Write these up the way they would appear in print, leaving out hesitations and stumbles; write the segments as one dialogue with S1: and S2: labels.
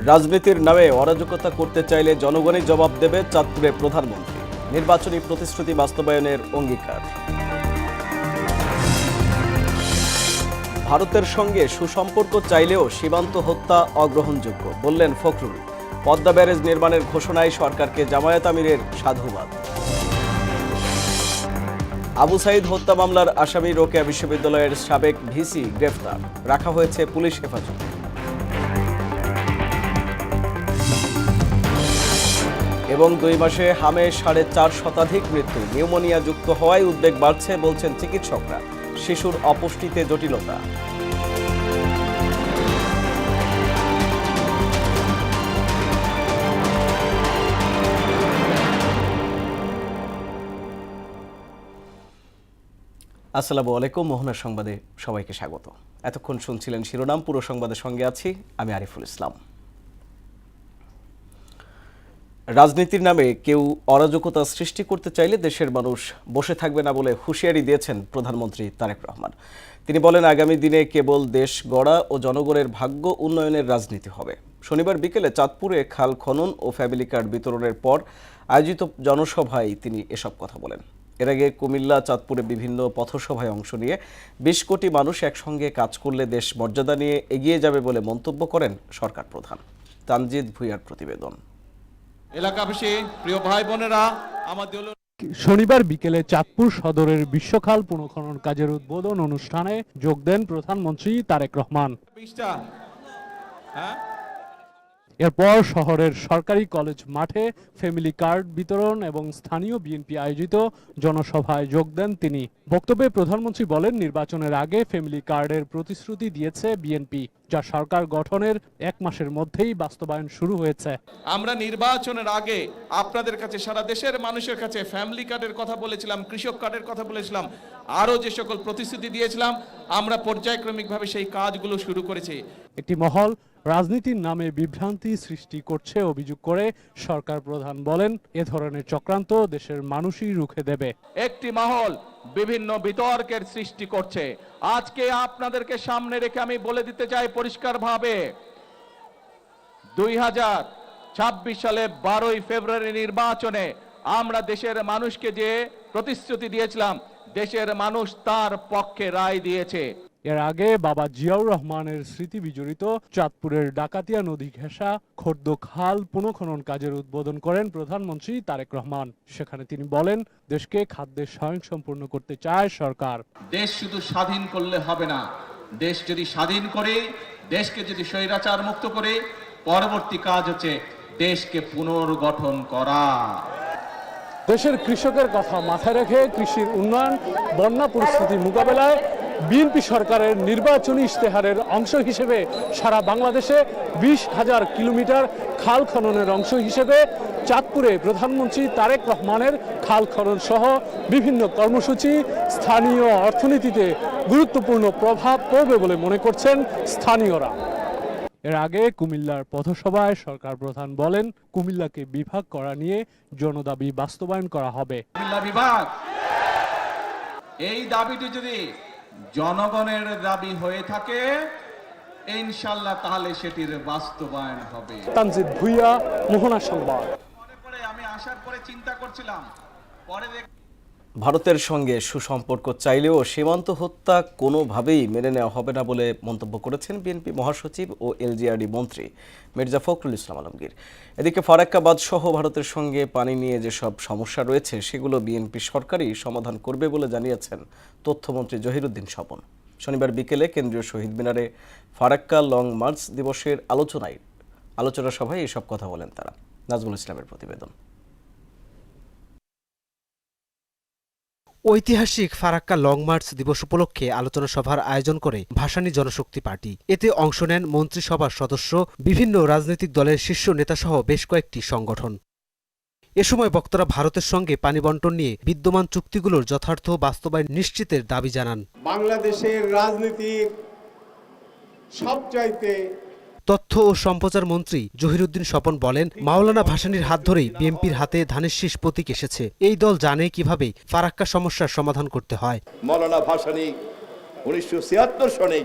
S1: রাজনীতির নামে অরাজকতা করতে চাইলে জনগণই জবাব দেবে, চাঁদপুরের প্রধানমন্ত্রী। নির্বাচনী প্রতিশ্রুতি বাস্তবায়নের অঙ্গীকার। ভারতের সঙ্গে সুসম্পর্ক চাইলেও সীমান্ত হত্যা অগ্রহণযোগ্য, বললেন ফখরুল। পদ্মা ব্যারেজ নির্মাণের ঘোষণায় সরকারকে জামায়াত আমিরের সাধুবাদ। আবু সাইদ হত্যা মামলার আসামি রোকেয়া বিশ্ববিদ্যালয়ের সাবেক ভিসি গ্রেফতার, রাখা হয়েছে পুলিশ হেফাজতে। এবং 2 মাসে হামে 4.5 শতাধিক মৃত্যু। নিউমোনিয়া যুক্ত হওয়ায় উদ্বেগ বাড়ছে, বলছেন চিকিৎসকরা। শিশুর অপুষ্টিতে জটিলতা। আসসালামু আলাইকুম, মোহনার সংবাদে সবাইকে স্বাগত। এতক্ষণ শুনছিলেন শিরোনাম, পুরো সংবাদের সঙ্গে আছি আমি আরিফুল ইসলাম। রাজনীতির নামে কেউ অরাজকতা সৃষ্টি করতে চাইলে দেশের মানুষ বসে থাকবে না বলে হুঁশিয়ারি দিয়েছেন প্রধানমন্ত্রী তারেক রহমান। তিনি বলেন, আগামী দিনে কেবল দেশ গড়া ও জনগণের ভাগ্য উন্নয়নের রাজনীতি হবে। শনিবার বিকেলে চাঁদপুরে খাল খনন ও ফ্যামিলি কার্ড বিতরণের পর আয়োজিত জনসভায় তিনি এসব কথা বলেন। এর আগে কুমিল্লা, চাঁদপুরে বিভিন্ন পথসভায় অংশ নিয়ে 20 কোটি মানুষ একসঙ্গে কাজ করলে দেশ মর্যাদা নিয়ে এগিয়ে যাবে বলে মন্তব্য করেন সরকার প্রধান। তানজিদ ভুঁইয়ার প্রতিবেদন।
S2: এলাকাবাসী, প্রিয় ভাই বোনেরা, আমাদের
S3: শনিবার বিকেলে চাঁদপুর সদরের বিশ্বখাল পুনঃখনন কাজের উদ্বোধন অনুষ্ঠানে যোগ দেন প্রধানমন্ত্রী তারেক রহমান। এরপর শহরের সরকারি কলেজ মাঠে ফ্যামিলি কার্ড বিতরণ এবং স্থানীয় বিএনপি আয়োজিত জনসভায় যোগ দেন তিনি। বক্তব্যে প্রধানমন্ত্রী বলেন, নির্বাচনের আগে ফ্যামিলি কার্ডের প্রতিশ্রুতি দিয়েছে বিএনপি, যা সরকার গঠনের 1 মাসের মধ্যেই বাস্তবায়ন শুরু হয়েছে।
S2: আমরা নির্বাচনের আগে আপনাদের কাছে, সারা দেশের মানুষের কাছে ফ্যামিলি কার্ডের কথা বলেছিলাম, কৃষক কার্ডের কথা বলেছিলাম, আরো যে সকল প্রতিশ্রুতি দিয়েছিলাম, আমরা পর্যায়ক্রমিকভাবে সেই কাজগুলো শুরু করেছি।
S3: একটি মহল রাজনীতির নামে বিভ্রান্তি সৃষ্টি করছে অভিযোগ করে সরকার প্রধান বলেন, এ ধরনের চক্রান্ত দেশের মানুষই রুখে দেবে।
S2: একটি মহল বিভিন্ন বিতর্কের সৃষ্টি করছে। আজকে আপনাদেরকে সামনে রেখে আমি বলে দিতে চাই পরিষ্কারভাবে, 2026 সালে 12ই ফেব্রুয়ারি নির্বাচনে আমরা দেশের মানুষকে যে প্রতিশ্রুতি দিয়েছিলাম, দেশের মানুষ তার পক্ষে রায় দিয়েছে।
S3: এর আগে বাবা জিয়াউর রহমানের স্মৃতি বিজড়িত চাঁদপুরের ডাকাতিয়া নদী ঘেঁষা খোর্দ খাল পুনঃখনন কাজের উদ্বোধন করেন প্রধানমন্ত্রী তারেক রহমান। সেখানে তিনি বলেন, দেশকে খাদ্যের স্বয়ংসম্পূর্ণ করতে চায় সরকার।
S2: দেশ শুধু স্বাধীন করলে হবে না, দেশ যদি স্বাধীন করে, দেশকে যদি স্বৈরাচার মুক্ত করে, পরবর্তী কাজ হচ্ছে দেশকে পুনর্গঠন করা।
S3: দেশের কৃষকের কথা মাথায় রেখে কৃষির উন্নয়ন, বন্যা পরিস্থিতি মোকাবেলায় বিএনপি সরকারের নির্বাচনী ইশতেহারের অংশ হিসেবে সারা বাংলাদেশে 20,000 কিলোমিটার খাল খননের অংশ হিসেবে চাঁদপুরে প্রধানমন্ত্রী তারেক রহমানের খাল খনন সহ বিভিন্ন কর্মসূচি স্থানীয় অর্থনীতিতে গুরুত্বপূর্ণ প্রভাব পড়বে বলে মনে করছেন স্থানীয়রা। এর আগে কুমিল্লার পথসভায় সরকার প্রধান বলেন, কুমিল্লাকে বিভাগ করা নিয়ে জনদাবি বাস্তবায়ন করা হবে।
S2: কুমিল্লা বিভাগ, এই দাবিটি যদি জনগণের দাবি হয়ে থাকে, ইনশাআল্লাহ তাহলে সেটির বাস্তবায়ন হবে।
S3: তানজিদ ভুঁইয়া, মোহনা সংবাদ।
S2: আমি আসার পরে চিন্তা করছিলাম, পরে
S1: ভারতের সঙ্গে সুসম্পর্ক চাইলেও সীমান্ত হত্যা কোনোভাবেই মেনে নেওয়া হবে না বলে মন্তব্য করেছেন বিএনপি মহাসচিব ও এলজিআরডি মন্ত্রী মির্জা ফখরুল ইসলাম আলমগীর। এদিকে ফারাক্কা বাঁধ সহ ভারতের সঙ্গে পানি নিয়ে যেসব সমস্যা রয়েছে সেগুলো বিএনপি সরকারই সমাধান করবে বলে জানিয়েছেন তথ্যমন্ত্রী জহিরুদ্দিন স্বপন। শনিবার বিকেলে কেন্দ্রীয় শহীদ মিনারে ফারাক্কা লং মার্চ দিবসের আলোচনা সভায় এসব কথা বলেন তারা। নাজমুল ইসলামের প্রতিবেদন।
S4: ঐতিহাসিক ফারাক্কা লং মার্চ দিবস উপলক্ষে আলোচনা সভার আয়োজন করে ভাসানী জনশক্তি পার্টি। এতে অংশ নেন মন্ত্রিসভার সদস্য, বিভিন্ন রাজনৈতিক দলের শীর্ষ নেতাসহ বেশ কয়েকটি সংগঠন। এ সময় বক্তারা ভারতের সঙ্গে পানি বণ্টন নিয়ে বিদ্যমান চুক্তিগুলোর যথার্থ বাস্তবায়ন নিশ্চিতের দাবি জানান।
S5: বাংলাদেশের রাজনীতির সবচাইতে
S4: তথ্য ও সম্প্রচার মন্ত্রী জহিরুদ্দিন স্বপন বলেন, মাওলানা ভাসানীর হাত ধরেই বিএনপির হাতে ধানের শীষ প্রতীক এসেছে। এই দল জানে কিভাবে ফারাক্কা সমস্যার সমাধান করতে হয়।
S6: মাওলানা ভাসানী 1976 সনে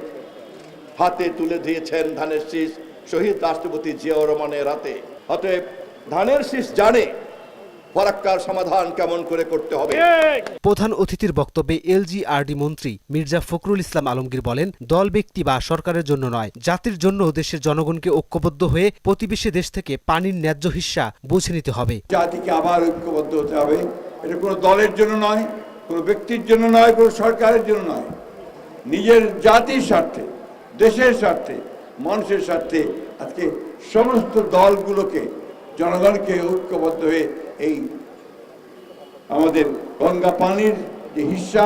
S6: হাতে তুলে দিয়েছেন ধানের শীষ, শহীদ রাষ্ট্রপতি জিয়াউর রহমানের হাতে। অতএব ধানের শীষ জানে ফারাক্কার সমাধান কেমন করে করতে হবে।
S4: প্রধান অতিথির বক্তব্যে এলজিআরডি মন্ত্রী মির্জা ফখরুল ইসলাম আলমগীর বলেন, দল ব্যক্তি বা সরকারের জন্য নয়, জাতির জন্য দেশের জনগণকে ঐক্যবদ্ধ হয়ে প্রতিবেশী দেশ থেকে পানির ন্যায্য হিস্সা বুঝে নিতে হবে।
S7: জাতিকে আবার ঐক্যবদ্ধ হতে হবে। এটা কোনো দলের জন্য নয়, কোনো ব্যক্তির জন্য নয়, কোনো সরকারের জন্য নয়, নিজের জাতির স্বার্থে, দেশের স্বার্থে, মানুষের স্বার্থে আজকে সমস্ত দলগুলোকে, জনগণকে ঐক্যবদ্ধ হয়ে এই আমাদের গঙ্গা পানির যে হিস্সা,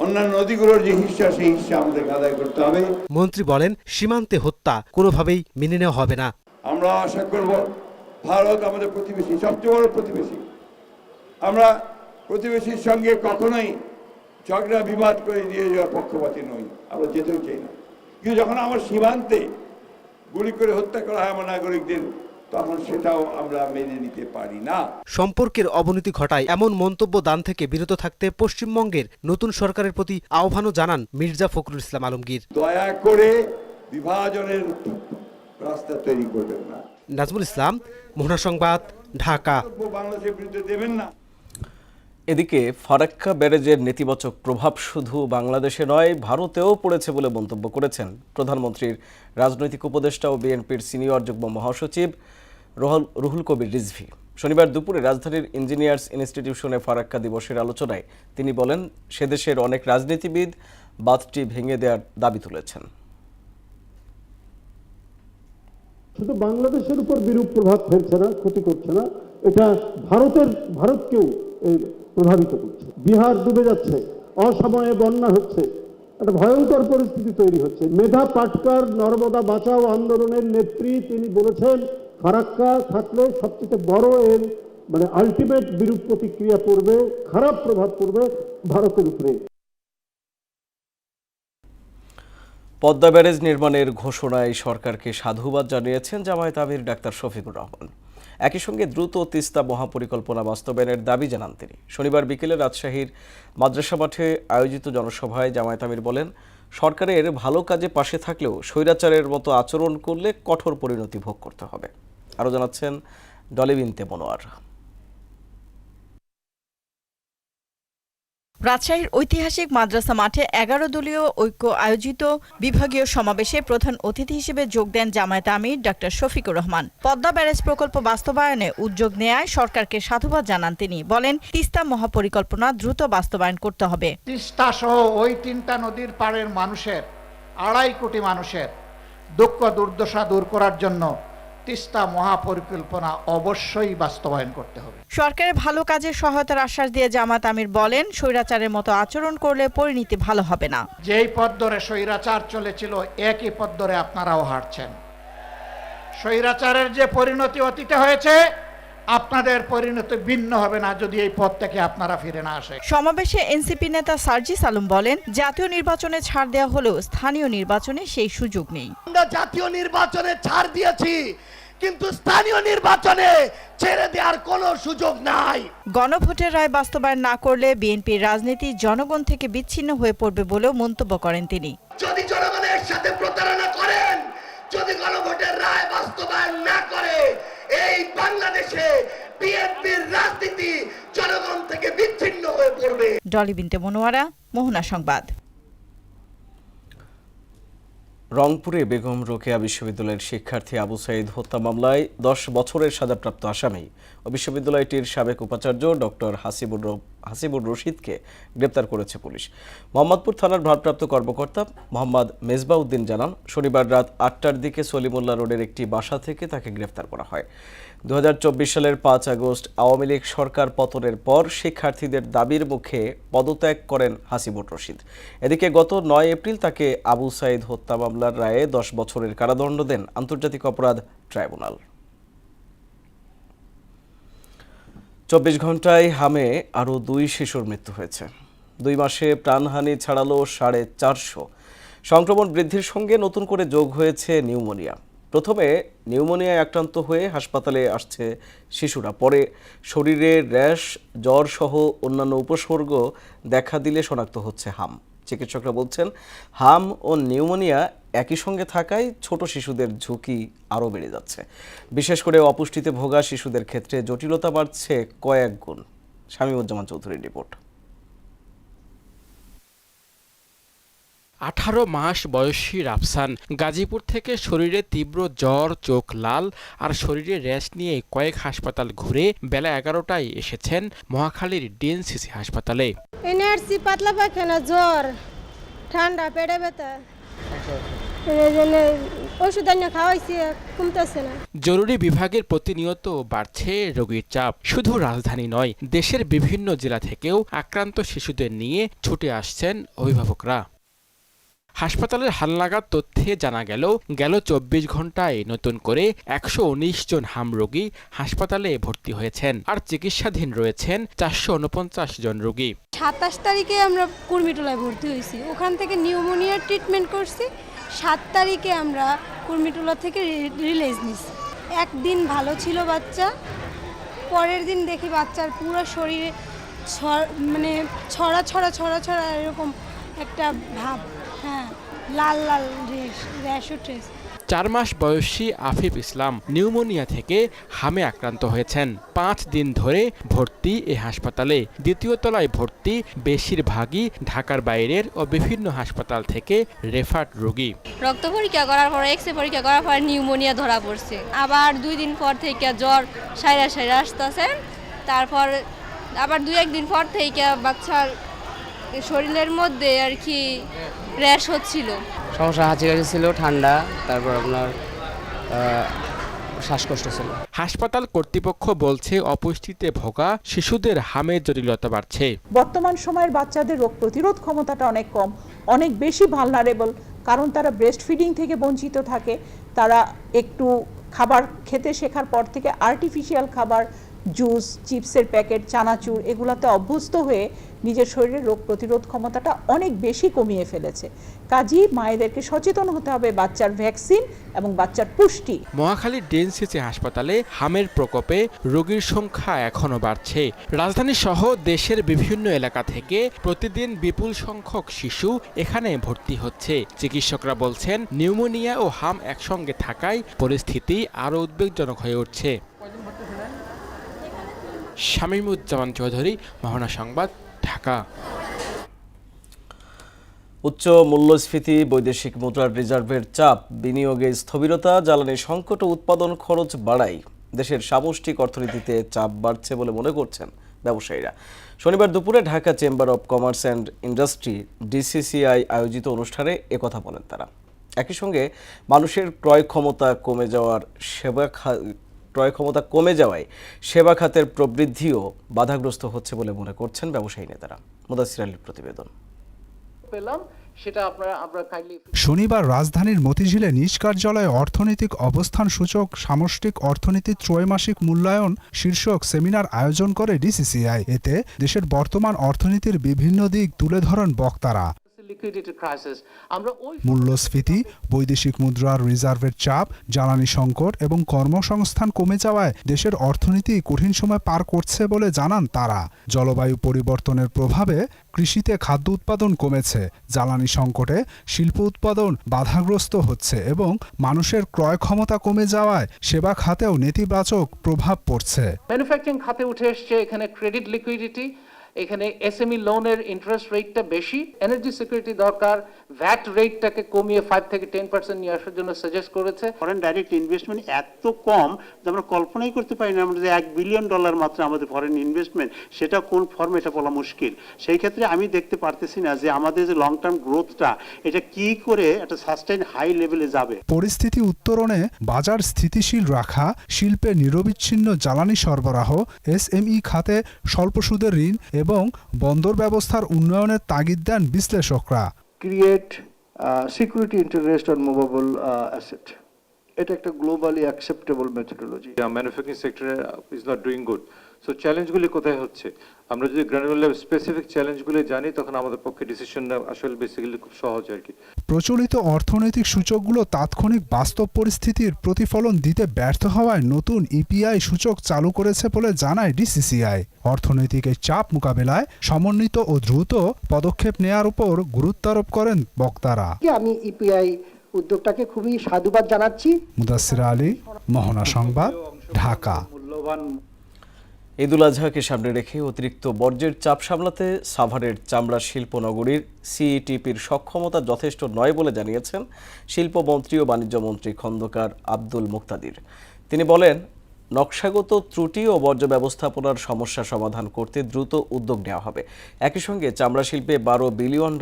S7: অন্যান্য নদীগুলোর যে হিস্সা, সেই হিস্সা আমাদের আদায় করতে হবে।
S4: মন্ত্রী বলেন, সীমান্তে হত্যা কোনোভাবেই মেনে নেওয়া হবে না।
S7: আমরা আশা করব, ভারত আমাদের প্রতিবেশী, সবচেয়ে বড় প্রতিবেশী। আমরা প্রতিবেশীর সঙ্গে কখনোই ঝগড়া বিবাদ করে দিয়ে যাওয়ার পক্ষপাতী নই, আমরা যেতেও চাই না। কিন্তু যখন আমার সীমান্তে গুলি করে হত্যা করা হয় আমার নাগরিকদের, তখন সেটাও আমরা মেনে নিতে পারি না।
S4: সম্পর্কের অবনতি ঘটায় এমন মন্তব্য দান থেকে বিরত থাকতে পশ্চিমবঙ্গের নতুন সরকারের প্রতি আহ্বানও জানান মির্জা ফখরুল ইসলাম আলমগীর।
S7: দয়া করে বিভাজনের রাস্তা তৈরি করবেন না।
S4: নাজমুল ইসলাম, মোহনা সংবাদ, ঢাকা।
S7: বাংলাদেশের বিরুদ্ধে দেবেন না।
S1: এদিকে ফারাক্কা ব্যারেজের নেতিবাচক প্রভাব শুধু বাংলাদেশে নয়, ভারতেও পড়েছে বলে মন্তব্য করেছেন প্রধানমন্ত্রীর রাজনৈতিক উপদেষ্টা ও বিএনপির সিনিয়র যুগ্ম মহাসচিব রুহুল কবির রিজভী। শনিবার দুপুরে রাজধানীর ইঞ্জিনিয়ার্স ইনস্টিটিউশনে ফারাক্কা দিবসের আলোচনায় তিনি বলেন, সেদেশের অনেক রাজনীতিবিদ বাঁধটি ভেঙে দেওয়ার দাবি তুলেছেন।
S8: শুধু বাংলাদেশের উপর বিরূপ প্রভাব ফেলছে না, ক্ষতি করছে না, এটা ভারতকেও প্রভাবিত করছে। বিহার ডুবে যাচ্ছে, অসময়ে বন্যা হচ্ছে, একটা ভয়ঙ্কর পরিস্থিতি তৈরি হচ্ছে। মেধা পাটকার নর্মদা বাঁচাও আন্দোলনের নেত্রী, তিনি বলেছেন ফারাক্কা থাকলে সবচেয়ে বড় এর আলটিমেট বিরূপ প্রতিক্রিয়া পড়বে, খারাপ প্রভাব পড়বে ভারতের উপরে।
S1: পদ্মা ব্যারেজ নির্মাণের ঘোষণায় সরকারকে সাধুবাদ জানিয়েছেন জামায়াত আমির ডাক্তার শফিকুর রহমান। একই সঙ্গে দ্রুত তিস্তা মহাপরিকল্পনা বাস্তবায়নের দাবি জানান তিনি। শনিবার বিকেলে রাজশাহীর মাদ্রাসা মাঠে আয়োজিত জনসভায় জামায়াত আমির বলেন, সরকারের ভালো কাজে পাশে থাকলেও স্বৈরাচারের মতো আচরণ করলে কঠোর পরিণতি ভোগ করতে হবে। আরও জানাচ্ছেন ডলি বিনতে মনোয়ার।
S9: রাজশাহীর ঐতিহাসিক মাদ্রাসা মাঠে 11 দলীয় ঐক্য আয়োজিত বিভাগীয় সমাবেশে প্রধান অতিথি হিসেবে যোগ দেন জামায়াত আমির ডাক্তার শফিকুর রহমান। পদ্মা ব্যারেজ প্রকল্প বাস্তবায়নে উদ্যোগ নেয়ায় সরকারকে সাধুবাদ জানান তিনি। বলেন, তিস্তা মহাপরিকল্পনা দ্রুত বাস্তবায়ন করতে হবে।
S10: তিস্তা সহ ওই 3টা নদীর পাড়ের মানুষের, 2.5 কোটি মানুষের দুঃখ দুর্দশা দূর করার জন্য তিস্তা মহাপরিকল্পনা অবশ্যই বাস্তবায়ন করতে হবে।
S9: সরকারের ভালো কাজের সহায়তার আশ্বাস দিয়ে জামায়াত আমির বলেন, স্বৈরাচারের মতো আচরণ করলে পরিণতি ভালো হবে না।
S10: যেই পথ ধরে স্বৈরাচার চলেছিল, একই পথ ধরে আপনারাও হাঁটছেন। স্বৈরাচারের যে পরিণতি অতীতে হয়েছে, আপনাদের পরিণতি ভিন্ন হবে না যদি এই পথ থেকে আপনারা ফিরে না আসে।
S9: সমাবেশে এনসিপি নেতা সার্জিস আলম বলেন, জাতীয় নির্বাচনে ছাড় দেওয়া হলেও স্থানীয় নির্বাচনে সেই সুযোগ নেই।
S11: আমরা জাতীয় নির্বাচনে ছাড় দিয়েছি, কিন্তু স্থানীয় নির্বাচনে ছেড়ে দেওয়ার কোনো সুযোগ নাই।
S9: গণভোটের রায় বাস্তবায়ন না করলে বিএনপির রাজনীতি জনগণ থেকে বিচ্ছিন্ন হয়ে পড়বে বলেও মন্তব্য করেন তিনি।
S11: যদি জনগণের সাথে প্রতারণা করেন, যদি গণভোটের রায় বাস্তবায়ন না করে, এই বাংলাদেশে বিএনপির রাজনীতি জনগণ থেকে বিচ্ছিন্ন হয়ে পড়বে।
S9: ডলি বিনতে মনোয়ারা, মোহনা সংবাদ।
S1: রংপুরে বেগম রোকেয়া বিশ্ববিদ্যালয়ের শিক্ষার্থী আবু সাইদ হত্যা মামলায় 10 বছরের সাজাপ্রাপ্ত আসামি ও বিশ্ববিদ্যালয়টির সাবেক উপাচার্য ডক্টর হাসিবুর রশিদকে গ্রেপ্তার করেছে পুলিশ। মোহাম্মদপুর থানার ভারপ্রাপ্ত কর্মকর্তা মোহাম্মদ মেজবাউদ্দিন জানান, শনিবার রাত 8টার দিকে সলিমুল্লাহ রোডের একটি বাসা থেকে তাকে গ্রেপ্তার করা হয়। 2024 সালের 5 আগস্ট আওয়ামী লীগ সরকার পতনের পর শিক্ষার্থীদের দাবির মুখে পদত্যাগ করেন হাসিবুর রশিদ। এদিকে গত 9 এপ্রিল তাকে আবু সাইদ হত্যা মামলার রায়ে 10 বছরের কারাদণ্ড দেন আন্তর্জাতিক অপরাধ ট্রাইব্যুনাল। 24 ঘন্টায় হামে আরও 2 শিশুর মৃত্যু হয়েছে। 2 মাসে প্রাণহানি ছাড়ালো 450। সংক্রমণ বৃদ্ধির সঙ্গে নতুন করে যোগ হয়েছে নিউমোনিয়া। প্রথমে নিউমোনিয়ায় আক্রান্ত হয়ে হাসপাতালে আসছে শিশুরা, পরে শরীরে র্যাশ, জ্বর সহ অন্যান্য উপসর্গ দেখা দিলে শনাক্ত হচ্ছে হাম। চিকিৎসকরা বলছেন, হাম ও নিউমোনিয়া একই সঙ্গে থাকায় ছোট শিশুদের ঝুঁকি আরও বেড়ে যাচ্ছে। বিশেষ করে অপুষ্টিতে ভোগা শিশুদের ক্ষেত্রে জটিলতা বাড়ছে কয়েক গুণ। শামীমুজ্জামান চৌধুরীর রিপোর্ট।
S12: 18 মাস বয়সী রাফসান গাজীপুর থেকে শরীরে তীব্র জ্বর, চোখ লাল আর শরীরে র্যাশ নিয়ে কয়েক হাসপাতাল ঘুরে বেলা 11টায় এসেছেন মহাখালীর ডিএনসিসি হাসপাতালে।
S13: এনআরসি, পাতলা পায়খানা, জ্বর, ঠান্ডা, পেটে ব্যথা, ওষুধ আনিয়ে খাওয়াইছি, কমতেছে না।
S12: জরুরি বিভাগের প্রতিনিয়ত বাড়ছে রোগীর চাপ। শুধু রাজধানী নয়, দেশের বিভিন্ন জেলা থেকেও আক্রান্ত শিশুদের নিয়ে ছুটে আসছেন অভিভাবকরা। হাসপাতালের হালনাগাদ তথ্যে জানা গেল 24 ঘন্টায় নতুন করে 119 জন হাম রোগী হাসপাতালে ভর্তি হয়েছেন আর চিকিৎসাধীন রয়েছেন 449 জন রোগী।
S13: 27 তারিখে আমরা কুর্মিটোলায় ভর্তি হয়েছি, ওখান থেকে নিউমোনিয়ার ট্রিটমেন্ট করছি। 7 তারিখে আমরা কুর্মিটোলা থেকে রিলিজ নিছি। একদিন ভালো ছিল বাচ্চা, পরের দিন দেখি বাচ্চার পুরো শরীরে মানে ছড়া এরকম একটা ভাব, হ্যাঁ, লাল লাল র্যাশ উঠে।
S12: 4 মাস বয়সী আফিফ ইসলাম নিউমোনিয়া থেকে হামে আক্রান্ত হয়েছেন। 5 দিন ধরে ভর্তি এই হাসপাতালে। দ্বিতীয় তলায় ভর্তি বেশিরভাগই ঢাকার বাইরের ও বিভিন্ন হাসপাতাল থেকে রেফার্ড রোগী।
S13: রক্ত পরীক্ষা করার পর, এক্সরে পরীক্ষা করার পর নিউমোনিয়া ধরা পড়ছে। আবার 2 দিন পর থেকে জ্বর সাইরা আসতেছে। তারপর আবার 2-1 দিন পর থেকে বাচ্চার শরীরের মধ্যে আর কি র্যাশ হচ্ছিল,
S14: সমস্যা হাঁচি ছিল, ঠান্ডা, তারপর আপনার শ্বাসকষ্ট ছিল।
S12: হাসপাতাল কর্তৃপক্ষ বলছে অপুষ্টিতে ভোগা শিশুদের হামের জটিলতা বাড়ছে।
S15: বর্তমান সময়ের বাচ্চাদের রোগ প্রতিরোধ ক্ষমতাটা অনেক কম, অনেক বেশি ভালনারেবল, কারণ তারা ব্রেস্ট ফিডিং থেকে বঞ্চিত থাকে। তারা একটু খাবার খেতে শেখার পর থেকে আর্টিফিশিয়াল খাবার, জুস, চিপসের প্যাকেট, চানাচুর এগুলাতে অভ্যস্ত হয়ে নিজের শরীরের রোগ প্রতিরোধ ক্ষমতাটা অনেক বেশি কমিয়ে ফেলেছে। কাজেই মায়েদেরকে সচেতন হতে হবে বাচ্চার ভ্যাকসিন এবং বাচ্চার পুষ্টি।
S12: মহাখালীর ডিএনসিসি হাসপাতালে হামের প্রকোপে রোগীর সংখ্যা এখনো বাড়ছে। রাজধানী সহ দেশের বিভিন্ন এলাকা থেকে প্রতিদিন বিপুল সংখ্যক শিশু এখানে ভর্তি হচ্ছে। চিকিৎসকরা বলছেন, নিউমোনিয়া ও হাম একসঙ্গে থাকায় পরিস্থিতি আরও উদ্বেগজনক হয়ে উঠছে। শামীমুজ্জামান চৌধুরী, মোহনা সংবাদ, ঢাকা।
S1: উচ্চ মূল্যস্ফীতি, বৈদেশিক মুদ্রার রিজার্ভের চাপ, বিনিয়োগে স্থবিরতা, জ্বালানি সংকট ও উৎপাদন খরচ বাড়ায় দেশের সামষ্টিক অর্থনীতিতে চাপ বাড়ছে বলে মনে করছেন ব্যবসায়ীরা। শনিবার দুপুরে Dhaka chamber of commerce and industry DCCI আয়োজিত অনুষ্ঠানে একথা বলেন তারা। একই সঙ্গে মানুষের ক্রয় ক্ষমতা কমে যাওয়ায় সেবা খাতের প্রবৃদ্ধিও বাধাগ্রস্ত হচ্ছে বলে মনে করছেন ব্যবসায়ী নেতারা। মুদাসসির আলীর প্রতিবেদন।
S16: শনিবার রাজধানীর মতিঝিলে নিজ কার্যালয়ে অর্থনৈতিক অবস্থান সূচক সামষ্টিক অর্থনীতির ত্রৈমাসিক মূল্যায়ন শীর্ষক সেমিনার আয়োজন করে ডিসিসিআই। এতে দেশের বর্তমান অর্থনীতির বিভিন্ন দিক তুলে ধরেন বক্তারা। মূল্যস্ফীতি, বৈদেশিক মুদ্রার রিজার্ভের চাপ, জ্বালানি সংকট এবং কর্মসংস্থান কমে যাওয়ায় দেশের অর্থনীতি কঠিন সময় পার করছে বলে জানান তারা। জলবায়ু পরিবর্তনের প্রভাবে কৃষিতে খাদ্য উৎপাদন কমেছে, জ্বালানি সংকটে শিল্প উৎপাদন বাধাগ্রস্ত হচ্ছে এবং মানুষের ক্রয় ক্ষমতা কমে যাওয়ায় সেবা খাতেও নেতিবাচক প্রভাব পড়ছে।
S17: ম্যানুফ্যাকচারিং খাতে উঠে এসছে এখানে ক্রেডিট লিকুইডিটি, এখানে এসএমই লোনের ইন্টারেস্ট রেটটা বেশি, এনার্জি সিকিউরিটি দরকার, ভ্যাট রেটটাকে কমিয়ে 5 থেকে 10% নিয়ে আসার জন্য সাজেস্ট করেছে।
S18: ফরেন ডাইরেক্ট ইনভেস্টমেন্ট এত কম যে আমরা কল্পনাই করতে পারি না, আমরা যে $1 বিলিয়ন মাত্র আমাদের ফরেন ইনভেস্টমেন্ট, সেটা কোন ফর্মে এটা বলা মুশকিল। সেই ক্ষেত্রে আমি দেখতে পারতেছি না যে আমাদের যে লং টার্ম গ্রোথটা এটা কি করে একটা সাস্টেইন হাই লেভেলে যাবে।
S16: পরিস্থিতি উত্তরণে বাজার স্থিতিশীল রাখা, শিল্পে নিরবিচ্ছিন্ন জ্বালানি সরবরাহ, এসএমই খাতে স্বল্প সুদের ঋণ এবং বন্দর ব্যবস্থার উন্নয়নের তাগিদ দেন বিশ্লেষকরা।
S19: Create security interest on movable asset. এটা একটা গ্লোবালি অ্যাকসেপ্টেবল মেথোডোলজি। ম্যানুফ্যাকচারিং সেক্টরে is not doing good. So চ্যালেঞ্জগুলি কোথায় হচ্ছে, আমরা যদি গ্র্যানুলার স্পেসিফিক চ্যালেঞ্জগুলি জানি তখন আমাদের পক্ষে ডিসিশন আসলে বেসিক্যালি খুব সহজ আর কি।
S16: প্রচলিত অর্থনৈতিক সূচকগুলো তাৎক্ষণিক বাস্তব পরিস্থিতির প্রতিফলন দিতে ব্যর্থ হওয়ায় নতুন ইপিআই সূচক চালু করেছে বলে জানায় ডিসিসিআই। অর্থনৈতিক এই চাপ মোকাবেলায় সমন্বিত ও দ্রুত পদক্ষেপ নেয়ার উপর গুরুত্ব আরোপ করেন বক্তারা।
S20: আমি ইপিআই উদ্যোগটাকে খুবই সাধুবাদ জানাচ্ছি।
S16: মুদাসসির আলী, মোহনা সংবাদ, ঢাকা।
S1: ঈদুল আজহাকে সামনে রেখে অতিরিক্ত বর্জ্যের চাপ সামলাতে সাভারের চামড়া শিল্প নগরীর সিইটিপির সক্ষমতা যথেষ্ট নয় বলে জানিয়েছেন শিল্পমন্ত্রী ও বাণিজ্য মন্ত্রী খন্দকার আব্দুল মুক্তাদির। তিনি বলেন, নকশাগত ত্রুটি ও বর্জ্য ব্যবস্থাপনার সমস্যা সমাধান করতে দ্রুত উদ্যোগ নেওয়া হবে। একই সঙ্গে চামড়া শিল্পে $12 বিলিয়ন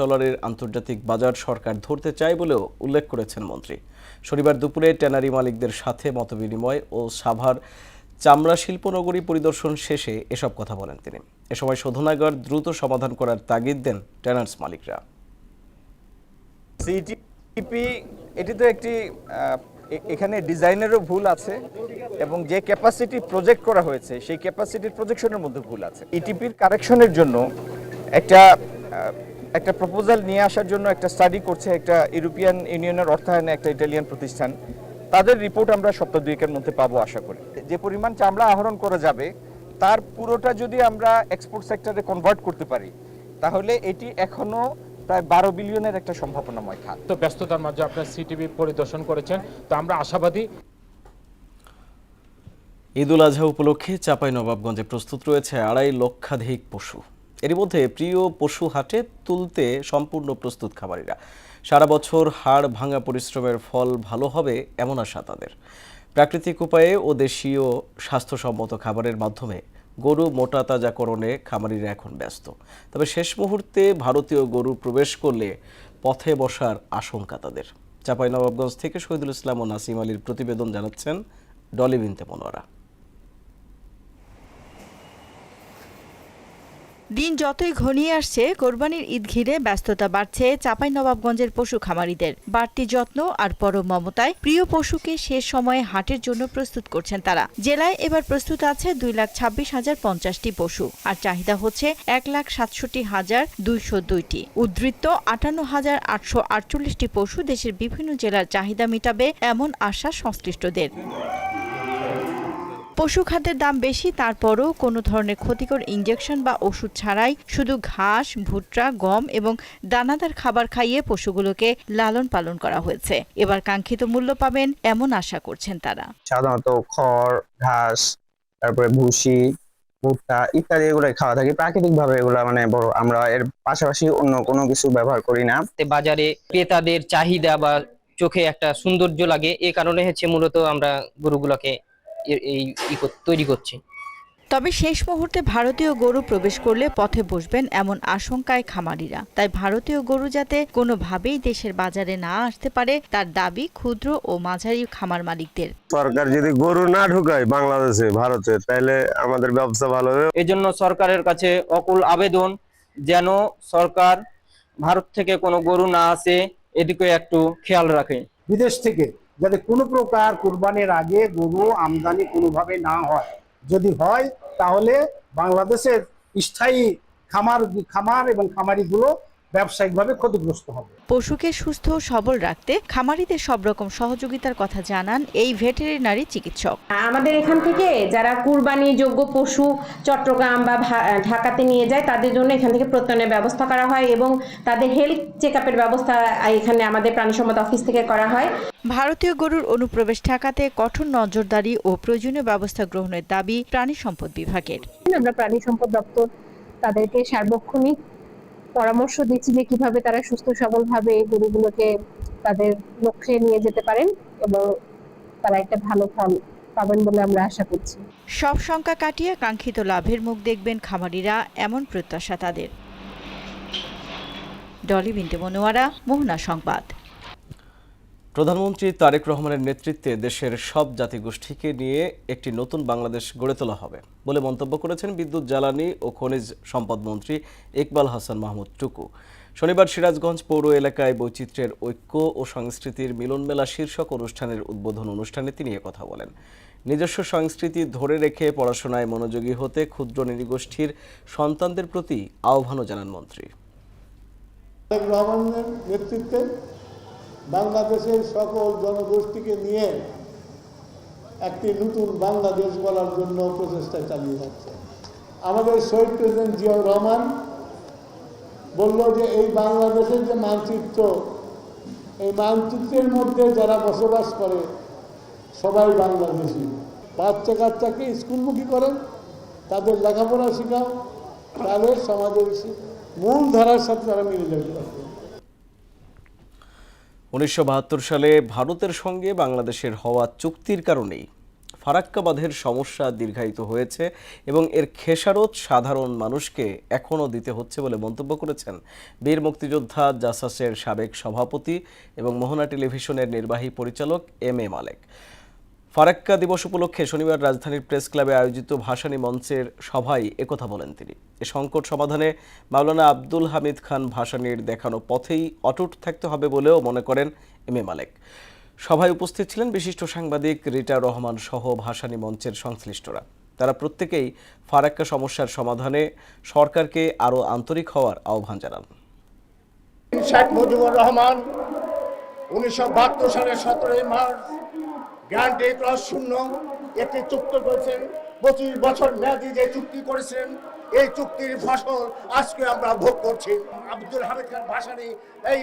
S1: আন্তর্জাতিক বাজার সরকার ধরতে চায় বলেও উল্লেখ করেছেন মন্ত্রী। শনিবার দুপুরে ট্যানারি মালিকদের সাথে মতবিনিময় ও সাভার চামড়া শিল্পনগরী পরিদর্শন শেষে এসব কথা বলেন তিনি। এ সময় শোধনাগার দ্রুত সমাধান করার তাগিদ দেন ট্যানার্স মালিকরা।
S21: সিইটিপি এটি তো একটি এখানে ডিজাইনেরও ভুল আছে এবং যে ক্যাপাসিটি প্রজেক্ট করা হয়েছে সেই ক্যাপাসিটির প্রজেকশনের মধ্যে ভুল আছে। ইটিপির কারেকশনের জন্য একটা প্রপোজাল নিয়ে আসার জন্য একটা স্টাডি করছে একটা ইউরোপিয়ান ইউনিয়নের অর্থায়নে একটা ইটালিয়ান প্রতিষ্ঠান। তাদের রিপোর্ট আমরা সপ্তাহ দুয়েকের মধ্যে পাবো আশা করি। যে পরিমাণ চামড়া আহরণ করা যাবে তার পুরোটা যদি আমরা এক্সপোর্ট সেক্টরে কনভার্ট করতে পারি তাহলে এটি এখনো প্রায় $12 বিলিয়নের একটা সম্ভাবনাময় খাত।
S22: তো ব্যস্ততার মাঝে আপনার সিটিভি পরিদর্শন করেছেন, তো আমরা আশাবাদী।
S1: ঈদুল আজহা উপলক্ষে চাঁপাইনবাবগঞ্জে প্রস্তুত রয়েছে 2.5 লক্ষাধিক পশু। এর মধ্যে প্রিয় পশু হাটে তুলতে সম্পূর্ণ প্রস্তুত খামারিরা। সারা বছর হাড় ভাঙা পরিশ্রমের ফল ভালো হবে এমন আশা তাদের। প্রাকৃতিক উপায়ে ও দেশীয় স্বাস্থ্যসম্মত খাবারের মাধ্যমে গরু মোটা তাজাকরণে খামারিরা এখন ব্যস্ত। তবে শেষ মুহূর্তে ভারতীয় গরু প্রবেশ করলে পথে বসার আশঙ্কা তাদের। চাঁপাইনবাবগঞ্জ থেকে শহীদুল ইসলাম ও নাসিম আলীর প্রতিবেদন জানাচ্ছেন ডলি বিনতে মনোয়ারা।
S9: দিন যতই ঘনিয়ে আসছে, কোরবানির ঈদ ঘিরে ব্যস্ততা বাড়ছে চাঁপাইনবাবগঞ্জের পশু খামারিদের। বাড়তি যত্ন আর পরম মমতায় প্রিয় পশুকে শেষ সময়ে হাটের জন্য প্রস্তুত করছেন তারা। জেলায় এবার প্রস্তুত আছে 2,26,050টি পশু, আর চাহিদা হচ্ছে 1,67,202টি। উদ্ধৃত্ত 58,848টি পশু দেশের বিভিন্ন জেলার চাহিদা মেটাবে এমন আশা সংশ্লিষ্টদের। পশু খাদ্যের দাম বেশি, তারপরও কোনো ধরনের ক্ষতিকর ইনজেকশন বা ওষুধ ছাড়াই শুধু ঘাস, ভুট্টা, গম এবং দানাদার খাবার খাইয়ে পশুগুলোকে লালন পালন করা হয়েছে। এবার কাঙ্ক্ষিত মূল্য পাবেন এমন আশা করছেন তারা।
S23: সাধারণত খড়, ঘাস, তারপরে ভুসি, ভুট্টা ইত্যাদি এগুলো খাওয়া থাকি প্রাকৃতিক ভাবে। এগুলা মানে বড়, আমরা এর পাশাপাশি অন্য কোনো কিছু ব্যবহার করি না।
S14: বাজারে ক্রেতাদের চাহিদা বা চোখে একটা সৌন্দর্য লাগে, এ কারণে হচ্ছে মূলত আমরা গরুগুলোকে তৈরি করছি।
S9: তবে শেষ মুহূর্তে ভারতীয় গরু প্রবেশ করলে পথে বসবেন এমন আশঙ্কায় খামারিরা। তাই ভারতীয় গরু যাতে কোনোভাবেই দেশের বাজারে না আসতে পারে তার দাবি ক্ষুদ্র ও মাঝারি খামার মালিকদের।
S24: সরকার যদি গরু না ঢুকায় বাংলাদেশে, ভারতে, তাহলে আমাদের ব্যবসা ভালো হবে।
S14: এজন্য সরকারের কাছে অকুল আবেদন, যেন সরকার ভারত থেকে কোনো গরু না আসে এদিকে একটু খেয়াল রাখে।
S20: বিদেশ থেকে যাতে কোনো প্রকার কুরবানির আগে গরু আমদানি কোনোভাবে না হয়, যদি হয় তাহলে বাংলাদেশের স্থায়ী খামার এবং খামারিগুলো ব্যবসায়িকভাবে ক্ষতিগ্রস্ত হবে।
S9: পশুকে সুস্থ সবল রাখতে খামারিদের সব রকম সহযোগিতার কথা জানান এই ভেটেরিনারি চিকিৎসক।
S25: আমাদের এখান থেকে যারা কুরবানি যোগ্য পশু চট্টগ্রাম বা ঢাকাতে নিয়ে যায় তাদের জন্য এখান থেকে প্রত্যয়নের ব্যবস্থা করা হয় এবং তাদের হেলথ চেকআপের ব্যবস্থা এখানে আমাদের প্রাণী সম্পদ অফিস থেকে করা হয়।
S9: ভারতীয় গরুর অনুপ্রবেশ ঠেকাতে কঠোর নজরদারি ও প্রয়োজনীয় ব্যবস্থা গ্রহণের দাবি প্রাণী সম্পদ বিভাগের।
S25: আমরা প্রাণী সম্পদ দপ্তর তাদেরকে সার্বক্ষণিক পরামর্শ দিচ্ছি যে কিভাবে তারা সুস্থ সবলভাবে এই গরুগুলোকে তাদের লক্ষ্যে নিয়ে যেতে পারেন এবং তারা একটা ভালো ফল পাবেন বলে আমরা আশা করছি।
S9: সব শঙ্কা কাটিয়ে কাঙ্ক্ষিত লাভের মুখ দেখবেন খামারিরা, এমন প্রত্যাশা তাদের। ডলি বিনতে মনোয়ারা, মোহনা সংবাদ।
S1: প্রধানমন্ত্রী তারেক রহমানের নেতৃত্বে দেশের সব জাতিগোষ্ঠীকে নিয়ে একটি নতুন বাংলাদেশ গড়ে তোলা হবে বলে মন্তব্য করেছেন বিদ্যুৎ, জ্বালানি ও খনিজ সম্পদ মন্ত্রী ইকবাল হাসান মাহমুদ টুকু। শনিবার সিরাজগঞ্জ পৌর এলাকায় বৈচিত্র্যের ঐক্য ও সংস্কৃতির মিলনমেলা শীর্ষক অনুষ্ঠানের উদ্বোধন অনুষ্ঠানে তিনি কথা বলেন। নিজস্ব সংস্কৃতি ধরে রেখে পড়াশোনায় মনোযোগী হতে ক্ষুদ্র নৃগোষ্ঠীর সন্তানদের প্রতি আহ্বানও জানান মন্ত্রী।
S8: রহমানের নেতৃত্বে বাংলাদেশের সকল জনগোষ্ঠীকে নিয়ে একটি নতুন বাংলাদেশ গড়ার জন্য প্রচেষ্টা চালিয়ে যাচ্ছে। আমাদের শহীদ প্রেসিডেন্ট জিয়াউর রহমান বলল যে এই বাংলাদেশের যে মানচিত্র, এই মানচিত্রের মধ্যে যারা বসবাস করে সবাই বাংলাদেশি। বাচ্চা কাচ্চাকে স্কুলমুখী করেন, তাদের লেখাপড়া শেখাও, তাহলে সমাজের মূল ধারার সাথে তারা মিলে যেতে পারবে।
S1: 1972 সালে ভারতের সঙ্গে বাংলাদেশের হওয়া চুক্তির কারণেই ফারাক্কা বাঁধের সমস্যা দীর্ঘায়িত হয়েছে এবং এর খেসারত সাধারণ মানুষকে এখনও দিতে হচ্ছে বলে মন্তব্য করেছেন বীর মুক্তিযোদ্ধা জাসাসের সাবেক সভাপতি এবং মোহনা টেলিভিশনের নির্বাহী পরিচালক এম এ মালেক। ফারাক্কা দিবস উপলক্ষে শনিবার রাজধানীর প্রেস ক্লাবে আয়োজিত ভাসানী মঞ্চের সভায় একথা বলেন তিনি। এ সংকট সমাধানে মাওলানা আব্দুল হামিদ খান ভাসানীর দেখানো পথেই অটুট থাকতে হবে বলেও মনে করেন এম এ মালেক। সভায় উপস্থিত ছিলেন বিশিষ্ট সাংবাদিক রিটা রহমান সহ ভাসানী মঞ্চের সংশ্লিষ্টরা। তারা প্রত্যেকেই ফারাক্কা সমস্যার সমাধানে সরকারকে আরও আন্তরিক হওয়ার আহ্বান জানান।
S20: শেখ মুজিবুর রহমান 1972 সালের 17 মার্চ গ্যারান্টি ক্লজ শূন্য একটি চুক্তি করেছেন। 25 বছর মেয়াদী যে চুক্তি করেছেন, এই চুক্তির ফসল আজকে আমরা ভোগ করছি। আব্দুল হামিদ খান ভাসানী এই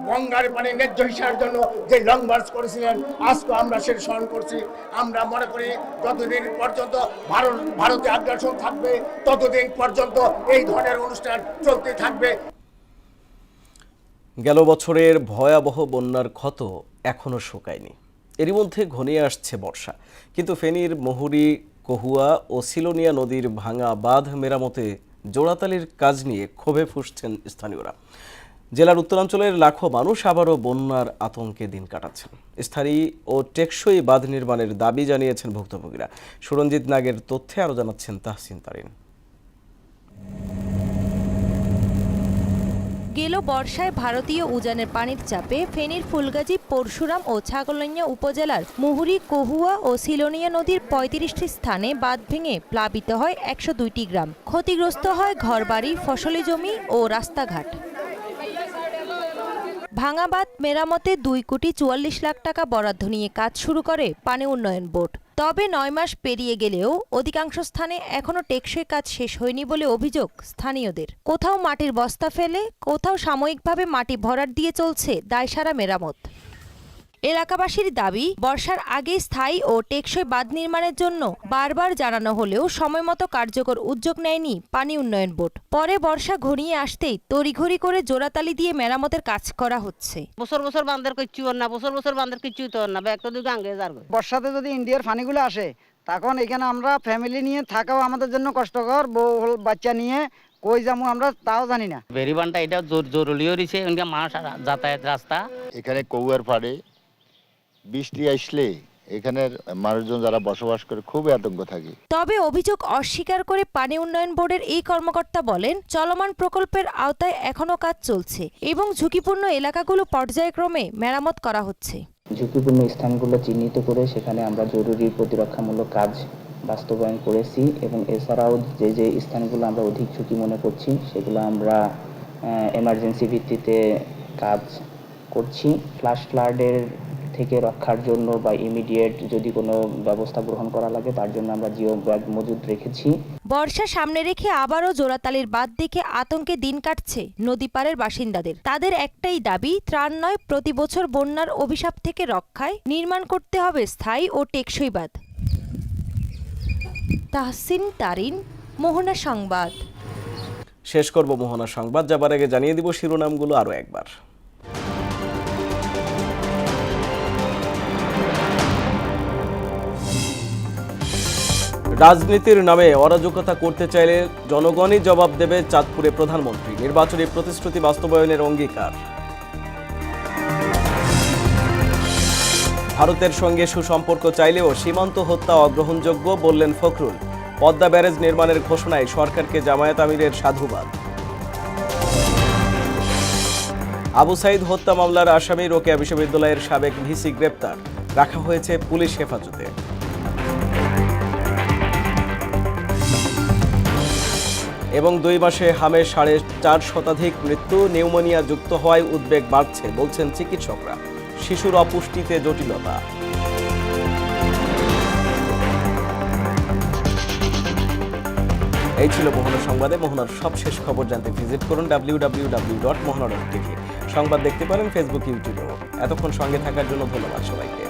S20: গঙ্গার পানি ন্যায্য হিসাবের জন্য যে লং মার্চ করেছিলেন, আজকে আমরা সেটা স্মরণ করছি। আমরা মনে করি যতদিন পর্যন্ত ভারতে আগ্রাসন থাকবে ততদিন পর্যন্ত এই ধরনের অনুষ্ঠান চলতে থাকবে।
S1: গেল বছরের ভয়াবহ বন্যার ক্ষত এখনো শুকায়নি। এরই মধ্যে ঘনিয়ে আসছে বর্ষা, কিন্তু ফেনীর মুহুরী, কহুয়া ও সিলোনিয়া নদীর ভাঙা বাঁধ মেরামতে জোড়াতালির কাজ নিয়ে ক্ষোভে ফুঁসছেন স্থানীয়রা। জেলার উত্তরাঞ্চলের লাখো মানুষ আবারও বন্যার আতঙ্কে দিন কাটাচ্ছেন। স্থায়ী ও টেকসই বাঁধ নির্মাণের দাবি জানিয়েছেন ভুক্তভোগীরা। সুরঞ্জিত নাগের তথ্যে আরও জানাচ্ছেন তাহসিন তারিন।
S2: গেল বর্ষায় ভারতীয় উজানের পানির চাপে ফেনীর ফুলগাজী, পরশুরাম ও ছাগলনাইয়া উপজেলার মুহুরী, কহুয়া ও সিলোনিয়া নদীর 35টি স্থানে বাঁধ ভেঙে প্লাবিত হয় 102টি গ্রাম। ক্ষতিগ্রস্ত হয় ঘরবাড়ি, ফসলি জমি ও রাস্তাঘাট। ভাঙা বাঁধ মেরামতে 2,44 লাখ টাকা বরাদ্দ নিয়ে কাজ শুরু করে পানি উন্নয়ন বোর্ড। তবে 9 মাস পেরিয়ে গেলেও অধিকাংশ স্থানে এখনো টেকসই কাজ শেষ হয়নি বলে অভিযোগ স্থানীয়দের। কোথাও মাটির বস্তা ফেলে, কোথাও সাময়িকভাবে মাটি ভরাট দিয়ে চলছে দায়সারা মেরামত। এলাকাবাসীর দাবি, বর্ষার আগে স্থায়ী ও টেকসই বাঁধ নির্মাণের জন্য বারবার জানানো হলেও সময়মতো কার্যকর উদ্যোগ নেয়নি পানি উন্নয়ন বোর্ড। পরে বর্ষা ঘনিয়ে আসতেই তড়িঘড়ি করে জোড়াতালি দিয়ে মেরামতের কাজ করা হচ্ছে।
S3: বছর বাঁধের কিচ্ছু না, বছর বাঁধের কিচ্ছু তো না, ব্যাগ তো গাঙ্গে যাবে।
S4: বর্ষাতে যদি ইন্ডিয়ার পানিগুলো আসে, তখন এখানে আমরা ফ্যামিলি নিয়ে থাকাও আমাদের জন্য কষ্টকর। বউ বাচ্চা নিয়ে কই যাবো আমরা তাও জানি না।
S3: বেরিবানটা এটা জরুরি হয়েছে, মাছ যাতায়াত রাস্তা।
S5: এখানে কৌয়ার পাড়ে বৃষ্টি আসলে এখানের মানুষজন যারা বসবাস করে খুবই আতঙ্ক থাকে।
S2: তবে অভিযোগ অস্বীকার করে পানি উন্নয়ন বোর্ডের এই কর্মকর্তা বলেন, চলমান প্রকল্পের আওতায় এখনো কাজ চলছে এবং ঝুঁকিপূর্ণ এলাকাগুলো পর্যায়ক্রমে মেরামত করা হচ্ছে।
S6: ঝুঁকিপূর্ণ স্থানগুলো চিহ্নিত করে সেখানে আমরা জরুরি প্রতিরক্ষামূলক কাজ বাস্তবায়ন করেছি এবং এছাড়াও যে স্থানগুলো আমরা অধিক ঝুঁকি মনে করছি সেগুলো আমরা এমার্জেন্সি ভিত্তিতে কাজ করছি। ফ্লাডের থেকে রক্ষার জন্য বা ইমিডিয়েট যদি কোনো ব্যবস্থা গ্রহণ করা লাগে তার জন্য আমরা জিও ব্যাগ মজুদ রেখেছি।
S2: বর্ষা সামনে রেখে আবারও জোড়াতালির বাঁধ দেখে আতঙ্কে দিন কাটছে নদীপাড়ের বাসিন্দাদের। তাদের একটাই দাবি, ত্রাণ নয়, প্রতি বছর বন্যার অভিশাপ থেকে রক্ষায় নির্মাণ করতে হবে স্থায়ী ও টেকসই বাঁধ। তাহসিন তারিন, মোহনা সংবাদ।
S1: শেষ করব মোহনা সংবাদ, যাবার আগে জানিয়ে দিব শিরোনামগুলো আরও একবার। রাজনীতির নামে অরাজকতা করতে চাইলে জনগণই জবাব দেবে, চাঁদপুরে প্রধানমন্ত্রী। নির্বাচনী প্রতিশ্রুতি বাস্তবায়নের অঙ্গীকার। ভারতের সঙ্গে সুসম্পর্ক চাইলেও সীমান্ত হত্যা অগ্রহণযোগ্য বললেন ফখরুল। পদ্মা ব্যারেজ নির্মাণের ঘোষণায় সরকারকে জামায়াত আমিরের সাধুবাদ। আবু সাইদ হত্যা মামলার আসামি রোকেয়া বিশ্ববিদ্যালয়ের সাবেক ভিসি গ্রেপ্তার, রাখা হয়েছে পুলিশ হেফাজতে। এবং 2 মাসে হামের 4.5 শতাধিক মৃত্যু, নিউমোনিয়া যুক্ত হওয়ায় উদ্বেগ বাড়ছে বলছেন চিকিৎসকরা। শিশুর অপুষ্টিতে জটিলতা। এই ছিল মোহনা সংবাদে। মোহনার সবশেষ খবর জানতে ভিজিট করুন www.mohana.tv। সংবাদ দেখতে পারেন ফেসবুক, ইউটিউবেও। এতক্ষণ সঙ্গে থাকার জন্য ধন্যবাদ সবাইকে।